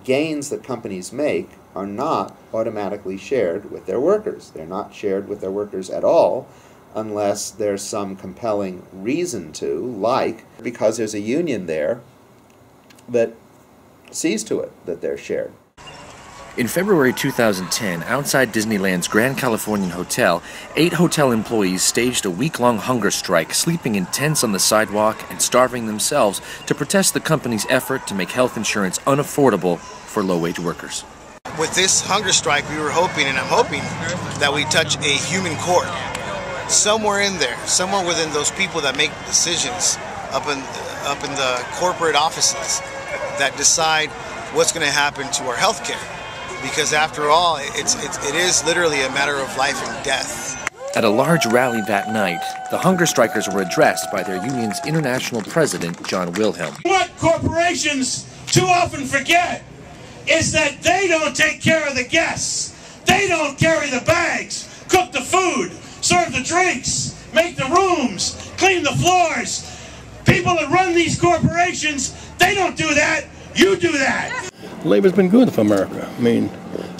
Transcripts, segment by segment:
gains that companies make are not automatically shared with their workers. They're not shared with their workers at all unless there's some compelling reason to, like because there's a union there that sees to it that they're shared. In February 2010, outside Disneyland's Grand Californian Hotel, 8 hotel employees staged a week-long hunger strike, sleeping in tents on the sidewalk and starving themselves to protest the company's effort to make health insurance unaffordable for low-wage workers. With this hunger strike, we were hoping, and I'm hoping, that we touch a human chord. Somewhere in there, somewhere within those people that make decisions up in the corporate offices that decide what's going to happen to our health care. Because after all, it is literally a matter of life and death. At a large rally that night, the hunger strikers were addressed by their union's international president, John Wilhelm. What corporations too often forget is that they don't take care of the guests. They don't carry the bags, cook the food, serve the drinks, make the rooms, clean the floors. People that run these corporations, they don't do that. You do that. Labor's been good for America. I mean,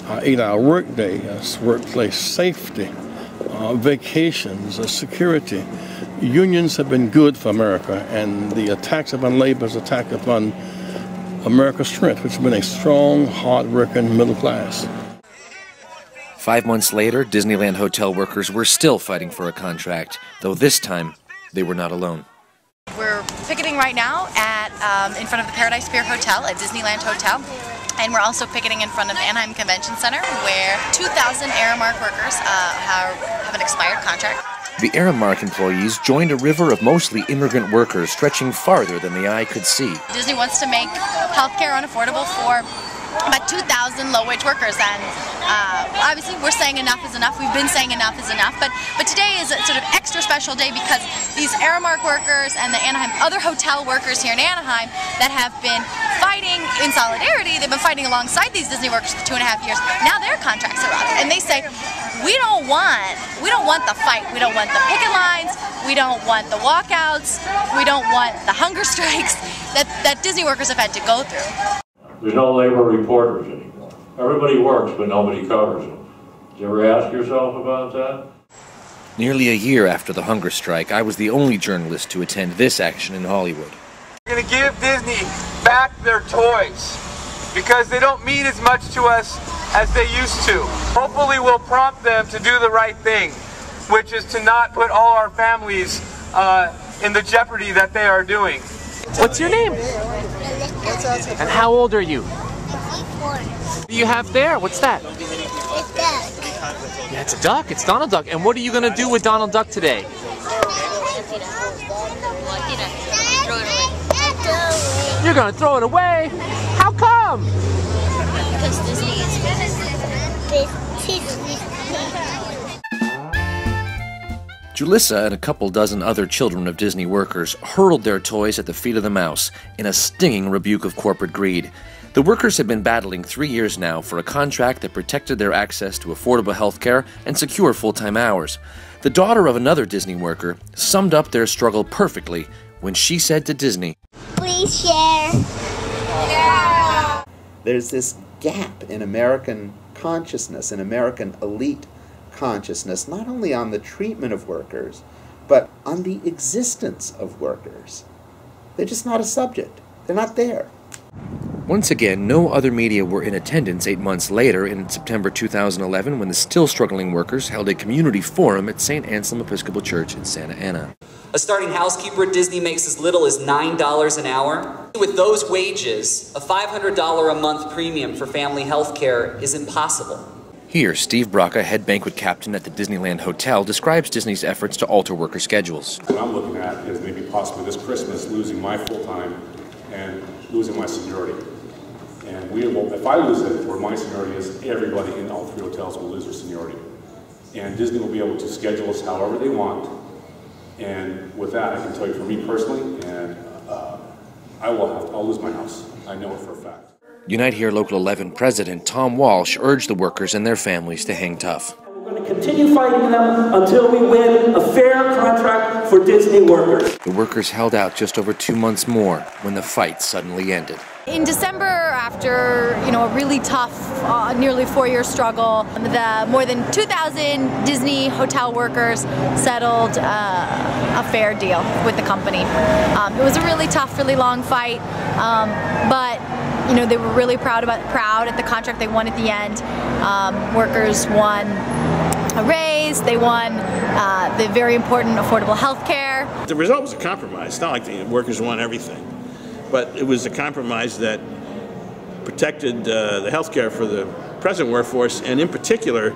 8-hour workday, workplace safety, vacations, security. Unions have been good for America, and the attacks upon labor is an attack upon America's strength, which has been a strong, hard-working middle class. 5 months later, Disneyland hotel workers were still fighting for a contract, though this time they were not alone. We're picketing right now in front of the Paradise Pier Hotel at Disneyland Hotel, and we're also picketing in front of the Anaheim Convention Center, where 2,000 Aramark workers have an expired contract. The Aramark employees joined a river of mostly immigrant workers stretching farther than the eye could see. Disney wants to make healthcare unaffordable for about 2,000 low-wage workers, and obviously we're saying enough is enough. We've been saying enough is enough, but today is a sort of extra special day because these Aramark workers and the Anaheim other hotel workers here in Anaheim that have been fighting in solidarity, they've been fighting alongside these Disney workers for 2.5 years. Now their contracts are up, and they say we don't want the fight, we don't want the picket lines, we don't want the walkouts, we don't want the hunger strikes that Disney workers have had to go through. There's no labor reporters anymore. Everybody works, but nobody covers them. Did you ever ask yourself about that? Nearly a year after the hunger strike, I was the only journalist to attend this action in Hollywood. We're going to give Disney back their toys because they don't mean as much to us as they used to. Hopefully we'll prompt them to do the right thing, which is to not put all our families in the jeopardy that they are doing. What's your name? And how old are you? 4. What do you have there? What's that? It's duck. Yeah, it's a duck. It's Donald Duck. And what are you going to do with Donald Duck today? You're going to throw it away? How come? Because Disney is Julissa and a couple dozen other children of Disney workers hurled their toys at the feet of the mouse in a stinging rebuke of corporate greed. The workers have been battling 3 years now for a contract that protected their access to affordable health care and secure full-time hours. The daughter of another Disney worker summed up their struggle perfectly when she said to Disney, "Please share." Yeah. There's this gap in American consciousness, in American elite consciousness, not only on the treatment of workers, but on the existence of workers. They're just not a subject. They're not there. Once again, no other media were in attendance 8 months later in September 2011 when the still struggling workers held a community forum at St. Anselm Episcopal Church in Santa Ana. A starting housekeeper at Disney makes as little as $9 an hour. With those wages, a $500 a month premium for family health care is impossible. Here, Steve Braca, head banquet captain at the Disneyland Hotel, describes Disney's efforts to alter worker schedules. What I'm looking at is maybe possibly this Christmas losing my full-time and losing my seniority. And if I lose it, where my seniority is, everybody in all 3 hotels will lose their seniority. And Disney will be able to schedule us however they want. And with that, I can tell you for me personally, and I'll lose my house. I know it for a fact. Unite Here Local 11 President Tom Walsh urged the workers and their families to hang tough. We're going to continue fighting them until we win a fair contract for Disney workers. The workers held out just over 2 months more when the fight suddenly ended. In December, after a really tough, nearly 4-year struggle, the more than 2,000 Disney hotel workers settled a fair deal with the company. It was a really tough, really long fight, but they were really proud at the contract they won at the end. Workers won a raise, they won the very important affordable health care. The result was a compromise. It's not like the workers won everything, but it was a compromise that protected the health care for the present workforce, and in particular,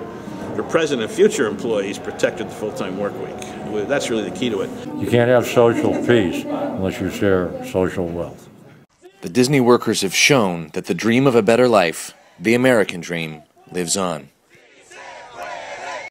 for present and future employees, protected the full-time work week. That's really the key to it. You can't have social peace unless you share social wealth. The Disney workers have shown that the dream of a better life, the American dream, lives on.